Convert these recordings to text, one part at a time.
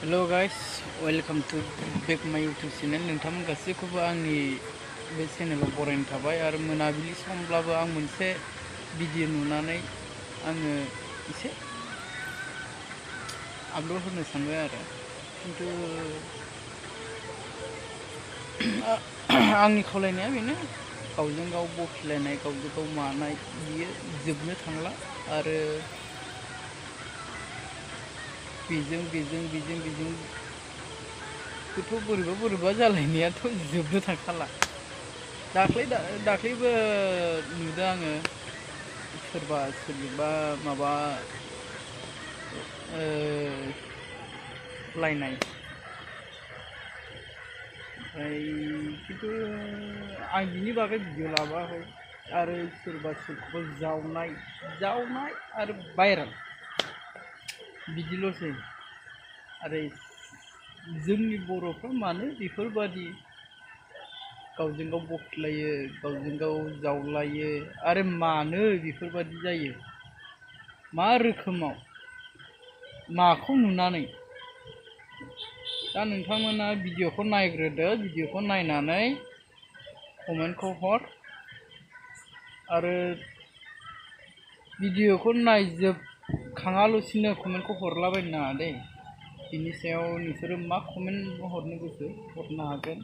Hello guys, welcome to back my YouTube channel. नोंथांमोन गासैखौबो आंनि बे चेनेलाव बरायनाय थाबाय आरो मोनाबिलि समब्लाबो आं मोनसे भिडिअ नुनानै आङो एसे आपल'ड होनो सानबाय आरो खिन्थु आंनि खावलायनाया बेनो गावजों गाव बखिलायनाय गावजों गाव मानाय बियो जोबनो थांला आरो बेजोंथ' बोरैबा जालायनायाथ' जोबनो थांखाला। दाख्लैबो नुदों आङो सोरनिबा माबा लायनाय ओमफ्राय खिन्थु आं बिनि बागै भिडिअ लाबोआखै आरो सोरबा सोरखौबा जावनाय आरो भाइरेल बिदिल'सै आरो जोंनि बर'फ्रा मानो बेफोरबादि गावजों गाव बखिलायो गावजों गाव जावलायो आरो मानो बेफोरबादि जायो मा रोखोमाव माखौ नुनानै दा नोंथांमोना भिडिअखौ नायग्रोदो भिडिअखौ नायनानै कमेन्टखौ हर आरो भिडिअखौ नायजोबखाङाल'सिनो कमेन्टखौ हरलाबायनो नाङा दे बिनि सायाव नोंसोरो मा कमेन्ट हरनो गोसो हरनो हागोन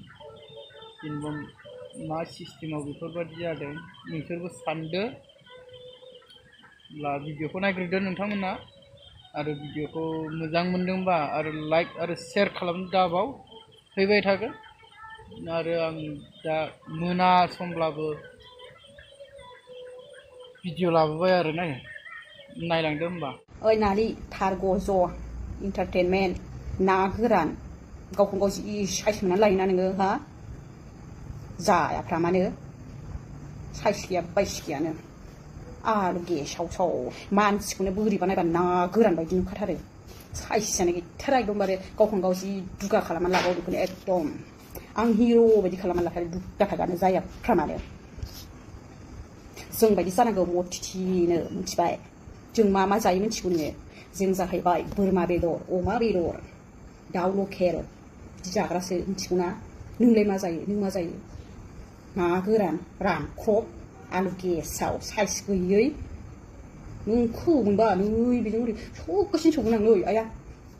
जेनेबा मा सिस्टेमाव बेफोरबादि जादों नोंसोरबो सानदो ला भिडिअखौ नायग्रोदो नोंथांमोना आरो भिडिअखौ मोजां मोनदोंबा आरो लाइक आरो शेयार खालामनो दाबाव फैबाय थागोन आरो आं दा मोना समब्लाबो भिडिअ लाबोबाय आरो नायलांदो होमबा। ओइ नाली थार गज' इन्टारटेनमेन्ट ना गोरान गावखौ गाव जि साइज मोननानै लायोना नोङो हा जायाफ्रा मानो साइज गैया बाइस गैयानो आलु गेसाव मानसिखौनो बोरैबा नायबा ना गोरान बायदि नुखाथारो साइजआनो गैथारा एकदमबारे गावखौनो गाव जि दुगा खालामनानै लाबाव बेखौनो एकदम आं हिर' बायदि खालामनानै लाखायो दुगाथागानो जायाफ्रा मानो जों बायदि जानांगौ मथिथिनो मिथिबाय जों मा जायो मिथिगौ नोङो जों जाहैबाय बोरमा बेदर अमा बेदर दाउ लकेल बिदि जाग्रासो मिथिगौ ना नोंलाय मा जायो नों मा जायो ना गोरान रानख्रब आलु गेसाव साइज गैयै नोंखौ मोनबा नै बेजों ओरै सौगासिनो सौगोन आं नै आया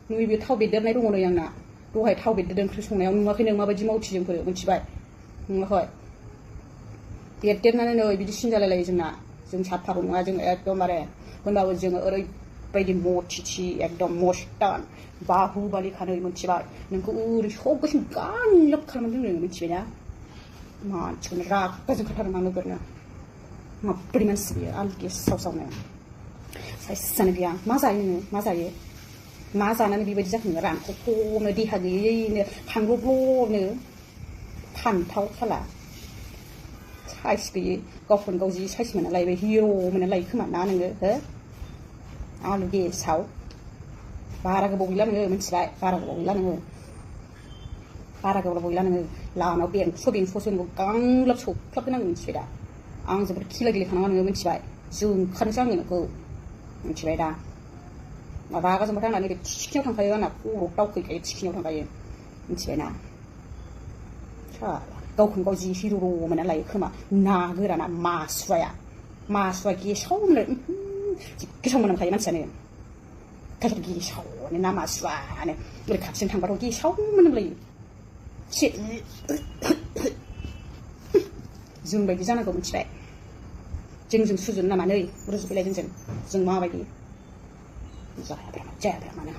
नै बे थाव बेरदेरनाय दङ नै आंना दहाय थाव बेरदेरदों ओंख्रि संनायाव नुवाखै नों माबायदि मावथि जोंफोर मिथिबाय नुवाखै बेरदेरनानै नै बिदि सिन जालायलायो जों साफाखौ नङा जों एकदमबारे होनबाबो जोङो ओरैबायदि मथिथि एकदम मस्तान बाहुबालिखानै मिथिबाय नोंखौ ओरै सौगासिनो गानलाब खालामनानै दोनो मिथिबायना मानसिखौनो रागा जोंखाथारो आं नोगोरनो माबोरै मानसि बियो आलु गेसावनो साइजआनो गैया मा जायो नोङो मा जानानै बेबायदि जाखो नोङो रानख'ख'नो देहा गैयैनो खांग्लबल'नो फानथाव साला साइज गैयै गावखौनो गाव जि साइज मोनना लायबाय हिर' मोनना लायो खोमा ना नोङो हो आलु गेसाव बारा गोबाव गैला नोङो मिथिबाय बारा गोबाव गैला नोङो लामायाव बेंस' नोंखौ गांलाब सौख्लाबगोन आङो मिथिबाय दा आं जोबोद खेला गेलेखानाङा नोङो मिथिबाय जोंखानोसै आङो नोंखौ मिथिबाय दा रागा जोंबाथाय आंना नैबे थिखिनियाव थांखायो आंना खर' दावखैखायो थिखिनियाव थांखायो मिथिबायना गावखौनो गाव जि हिर' मोनना लायो खोमा ना गोराना मासुवा गेसावनो जि गेसाव मोनामखायो मानसियानो गेसावनो ना मासुवानो ओरै खाथिजों थांबाथ' गेसाव मोनामलायो जों बायदि जानांगौ मिथिबाय जोंजों सुजुनो नामा नै रुजुबायलाय जों माबायदि जायाब्रा मानो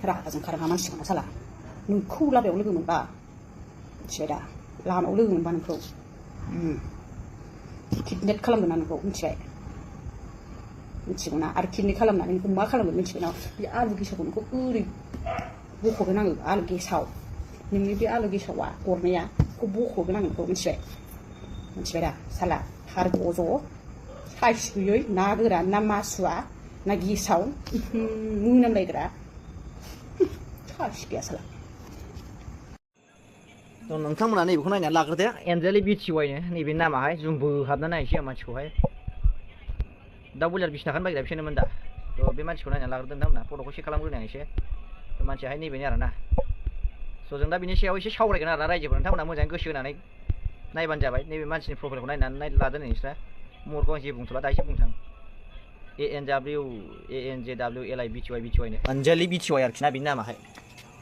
रागाजों खाराङा मानसिखौना साला नोंखौ लामायाव लोगो मोनबा मिथिबाय दा लामायाव लोगो मोनबा नोंखौ किडनेप खालामगोन ना नोंखौ मिथिगौना आरो किडनेप खालामनानै नोंखौ मा खालामगोन मिथिगौना बे आलु गेसावखौ नोंखौ ओरै बख'गोन आङो आलु गेसाव नोंनि बे आलु गेसावा गरनाया बेखौ बख'गोन आं नोंखौ मिथिबाय दा साला थार गज' साइज गैयै ना गोरान ना मासुवा ना गेसाव मोनामलायग्रा साइज गैया साला नोंथांमोना नैबेखौ नायनानै लाग्रोदो एन्जेलि बिटिवाइनो नैबे नामाहाय जों बोहाबना नायनोसै आं मानसिखौहाय दाउ बयलार 20 थाखानि बायग्रा बिसोरनोमोन दा थ' बे मानसिखौ नायनानै लाग्रोदो नोंथांमोना फट'खौ चेक खालामग्रोनाय एसे मानसियाहाय नैबेनो आरोना स' जों दा बिनि सायाव एसे सावरायगोन आरोना रायजोफोर नोंथांमोना मोजाङै गोसो होनानै नायबानो जाबाय नैबे मानसिनि प्रफाइलखौ नायनानै लादो नोंस्रा महरखौ आं जे बुंथ'ला दा एसे बुंथां ANJWLI नो अनजालि बिटिवाइ आरोखि ना बिनि नामाहाय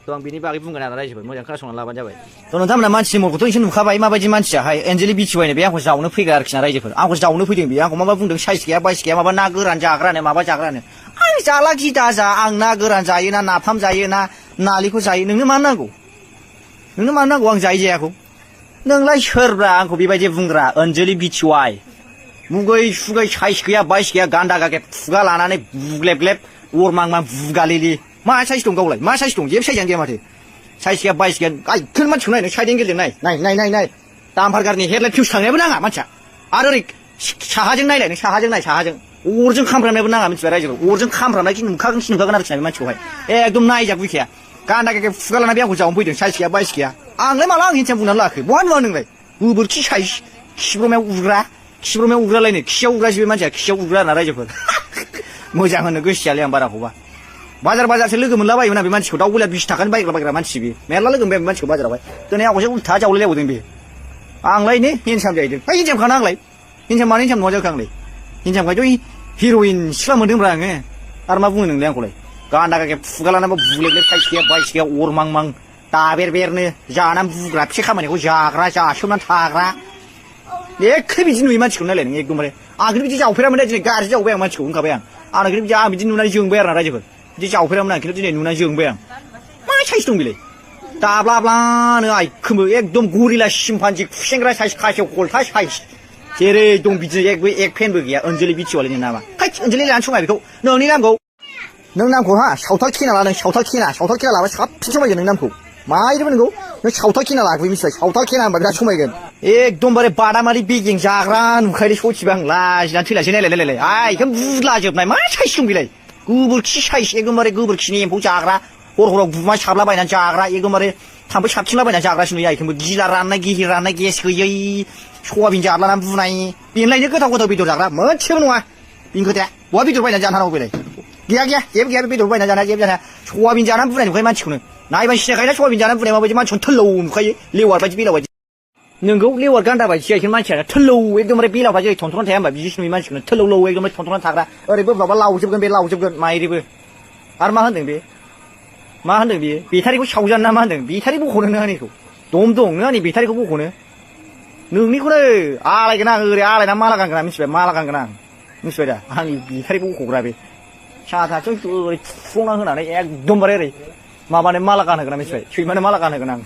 थ' आं बिनि बागै बुंगोन आरो रायजोफोर मोजां खोनासंनानै लाबानो जाबाय थ' नोंथांमोना मानसिनि महरखौथ' एसे नुखाबाय माबायदि मानसियाहाय एन्जेलि बिटिवाइनो बे आंखौ जावनो फैग्रा आरोखि ना रायजोफोर आंखौ जावनो फैदों बेयो आंखौ माबा बुंदों साइस गैया बाइस गैया माबा ना गोरान जाग्रानो माबा जाग्रानो आं जाला खि दाजा आं ना गोरान जायो ना नाफाम जायो ना नालिखौ जायो नोंनो मा नांगौ आं जायो जायाखौ नोंलाय सोरब्रा आंखौ बेबायदि बुंग्रा अनजालि बिटिवाइ मुगै सुगै साइस गैया बाइस गैया गान्दा गागे खुगा लानानै बुग्लेबग्लेब अरमांमां बुगालिलि मा साइस दं गावलाय मा साइस दं जेबो साइसआनो गैया माथो साइस गैया बाइस गैया गाइखेर मानसिखौ नायनो साइड एंगेलजों नाय दाम्फार गारिनि हेडलाइट फिउस थांनायबो नाङा मानसिया आरो ओरै साहाजों नायलाय नों साहाजों अरजों खामफ्रामनायबो नाङा मिथिबाय रायजोफोर अरजों खामफ्रामनाय नुखागोन आरोखि ना बे मानसिखौहाय एकदम नायजाक गैखाया गान्दा गागे खुगा लाना बे आंखौ जावनो फैदों साइस गैया बाइस गैया आंलाय माला आं हिनजाव बुंनानै लाखो बहा नुवा नोंलाय गोबोरखि साइस खिब्रमायाव उग्रालायनो खियाव उग्रासो बे मानसिया खियाव उग्रा आरोना रायजोफोर मोजां होनो गोसो जायालै आं बाराखौबा बाजारसो लोगो मोनला बायोमोन आं बे मानसिखौ दाउ गलिया 20 थाखानि बायग्रा मानसि बे मेरला लोगो मोनबाय बे मानसिखौ बाजारावहाय दिनै आंखौसो उल्था जावलायलायबावदों बे आंलाय ने हेन्डसाम जाहैदों हेन्डसामखाना आंलाय हेन्डसाम नङा जाखो आंलाय हेन्डसामखायथ' हिर'इन सिख्ला मोनदोंब्रा आङो आरो मा बुङो नोंलाय आंखौलाय गान्दा गागे खुगा लानाबो बुलेबलेब साइस गैया बाइस गैया अरमांमां दाबेरनो जानानै बुग्रा फिसा खामानिखौ जाग्रा जासोमनानै थाग्रा एखे बिदि नुयो मानसिखौ नायलाय नों एकदमबारे आगोल बिदि जावफेरामोन दिनै गाज्रि जावबाय आं मानसिखौ होनखाबाय आं बिदि नुनानै जोंबाय आरोना रायजोफोर बिदि जावफेरामोन आं खिन्थु दिनै नुनानै जोंबाय आं मा साइस दं बेलाय दाब्लाब्लानो आइखोमो एकदम गरिला सिम्पान्जि खुसेंग्रा साइस खासेव खलथा साइस जेरै दं बिदिनो एक फेनबो गैया अनजालि बिटिवाइनि नामा हैद अनजालि लानो सङा बेखौ नोंनि नामखौ नों नामखौ हा सावथाल खेना ला नों सावथाल खेना लाबा साबसिन समायगोन नों नामखौ मायदिबो नोंगौ नों सावथाल खेना लाखोबो मिथिबाय सावथाल खेना होनबा बिराद समायगोन एकदमबारे बादामारि बेगें जाग्रा नुखायोलै सथिबा आं लाजिनानै थैलासै नायलाय आइखौनो बुदलाजोबनाय मा साइस दं बेलाय गोबोरखि साइस एकदमबारे गोबोरखिनि एम्फौ जाग्रा हराव गुमा सारलाबायनानै जाग्रा एकदमबारे थाम्फै साबथिंलाबायनानै जाग्रासो नुयो आइखौबो गिला राननाय गिहिर राननाय गेस गैयै सवाबिन जालानानै बुनाय बेनोलायनो गोथाव बेदर जाग्रा मोनसेबो नङा बिनि खोथाया बहा बेदर बायनानै जानो हानांगौ बेलाय गैया जेबो गैया बेदर बायनानै जानो जेबो जानो सवाबिन जानानै बुनाय नुखायो मानसिखौनो नायबानो सिनायखायोना सवाबिन जानानै बुनाय माबायदि मानसिखौनो थोल्लौ नुखायो लेवार बायदि बेलाव बायदि नोंगौ लेवार गान्दा बायदि जाहैगोन मानसिया थोल्लौ एकदमबारे बेलावबा जेरै थनथ'नानै थाया होमबा बिदिसो नुयो मानसिखौनो थोल्लौ एकदमबारे थनथ'नानै थाग्रा ओरैबो माबा लावजोबगोन माइरिबो आरो मा होनदों बेयो बेटारिखौ सावजानो ना मा होनदों बेटारि बख'नो नों आंनिखौ दम दं नों आंनि बेटारिखौ बख'नो नोंनिखौनो आलायगोन आं ओरै आलायना माला गानगोन आं मिथिबाय दा आंनि बेटारि बख'ग्रा बे साथाजों ओरै थुफ्लंना होनानै एकदमबारे ओरै माबानो माला गानहोगोन आं मिथिबाय सैमानो माला गानहोगोन आं